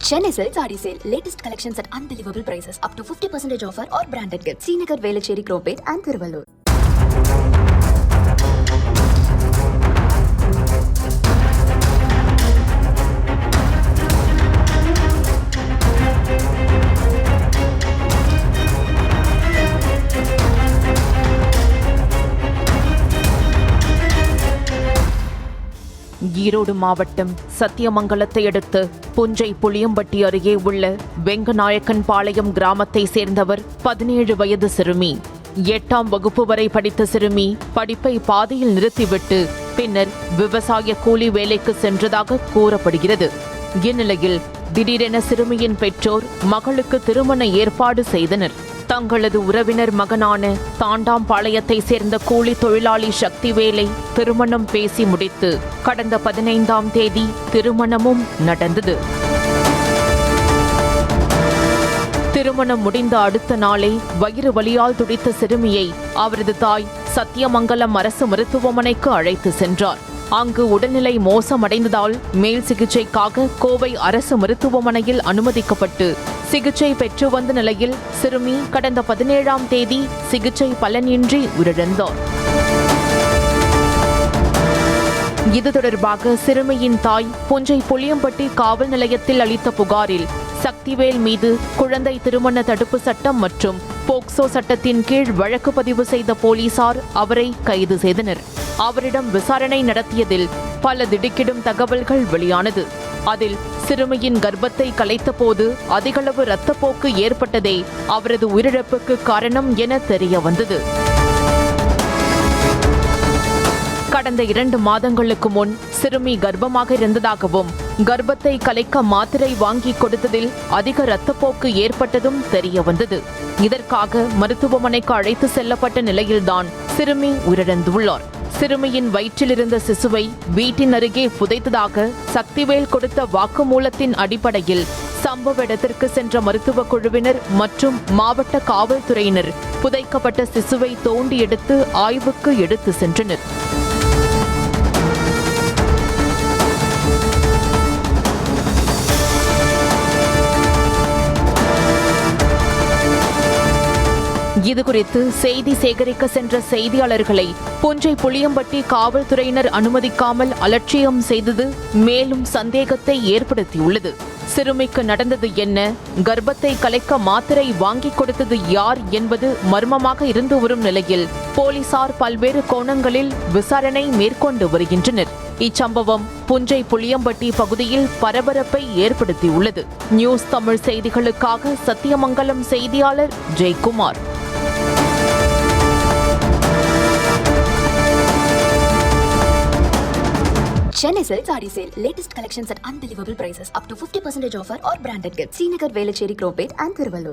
Chennai Silk Saree Sale. Latest collections at unbelievable prices. Up to 50% offer or branded gifts. Srinagar, Velachery, Cropate and Thiruvallur. Erode மாவட்டம் சத்தியமங்கலத்தை அடுத்து புஞ்சை புளியம்பட்டி அருகே உள்ள வெங்கநாயக்கன் பாளையம் கிராமத்தை சேர்ந்தவர் 17 வயது சிறுமி. 8ஆம் வகுப்பு வரை படித்த சிறுமி படிப்பை பாதியில் நிறுத்திவிட்டு பின்னர் விவசாய கூலி வேலைக்கு சென்றதாக கூறப்படுகிறது. இந்நிலையில் திடீரென சிறுமியின் பெற்றோர் மகளுக்கு திருமண ஏற்பாடு செய்தனர். தங்களது உறவினர் மகனான தாண்டாம்பாளையத்தை சேர்ந்த கூலி தொழிலாளி சக்திவேலை திருமணம் பேசி முடித்து கடந்த 15ஆம் தேதி திருமணமும் நடந்தது. திருமணம் முடிந்த அடுத்த நாளே வயிறு வலியால் துடித்த சிறுமியை அவரது தாய் சத்தியமங்கலம் அரசு மருத்துவமனைக்கு அழைத்து சென்றார். அங்கு உடல்நிலை மோசமடைந்ததால் மேல் சிகிச்சைக்காக கோவை அரசு மருத்துவமனையில் அனுமதிக்கப்பட்டு சிகிச்சை பெற்று வந்த நிலையில் சிறுமி கடந்த 17ஆம் தேதி சிகிச்சை பலனின்றி உயிரிழந்தார். இது தொடர்பாக சிறுமியின் தாய் புஞ்சை புளியம்பட்டி காவல் நிலையத்தில் அளித்த புகாரில் சக்திவேல் மீது குழந்தை திருமண தடுப்பு சட்டம் மற்றும் போக்சோ சட்டத்தின் கீழ் வழக்கு பதிவு செய்த போலீசார் அவரை கைது செய்தனர். அவரிடம் விசாரணை நடத்தியதில் பல திடுக்கிடும் தகவல்கள் வெளியானது. அதில் சிறுமியின் கர்ப்பத்தை கலைத்த போது அதிகளவு இரத்தப்போக்கு ஏற்பட்டதே அவரது உயிரிழப்புக்கு காரணம் என தெரிய வந்தது. கடந்த 2 மாதங்களுக்கு முன் சிறுமி கர்ப்பமாக இருந்ததாகவும் கர்ப்பத்தை கலைக்க மாத்திரை வாங்கி கொடுத்ததில் அதிக இரத்தப்போக்கு ஏற்பட்டதும் தெரிய வந்தது. இதற்காக மருத்துவமனைக்கு அழைத்து செல்லப்பட்ட நிலையில்தான் சிறுமி உயிரிழந்துள்ளார். சிறுமியின் வயிற்றில் இருந்த சிசுவை வீட்டின் அருகே புதைத்ததாக சக்திவேல் கொடுத்த வாக்குமூலத்தின் அடிப்படையில் சம்பவ இடத்திற்கு சென்ற மருத்துவ குழுவினர் மற்றும் மாவட்ட காவல்துறையினர் புதைக்கப்பட்ட சிசுவை தோண்டி எடுத்து ஆய்வுக்கு எடுத்து சென்றனர். இதுகுறித்து செய்தி சேகரிக்க சென்ற செய்தியாளர்களை புஞ்சை புளியம்பட்டி காவல்துறையினர் அனுமதிக்காமல் அலட்சியம் செய்தது மேலும் சந்தேகத்தை ஏற்படுத்தியுள்ளது. சிறுமிக்கு நடந்தது என்ன, கர்ப்பத்தை கலைக்க மாத்திரை வாங்கி கொடுத்தது யார் என்பது மர்மமாக இருந்து வரும் நிலையில் போலீசார் பல்வேறு கோணங்களில் விசாரணை மேற்கொண்டு வருகின்றனர். இச்சம்பவம் புஞ்சை புளியம்பட்டி பகுதியில் பரபரப்பை ஏற்படுத்தியுள்ளது. நியூஸ் தமிழ் செய்திகளுக்காக சத்தியமங்கலம் செய்தியாளர் Jayakumar. Chennai Silk Saree Sale. Latest collections at unbelievable prices. Up to 50% offer or branded gifts. Srinagar, Velachery, Cropate and Thiruvallur.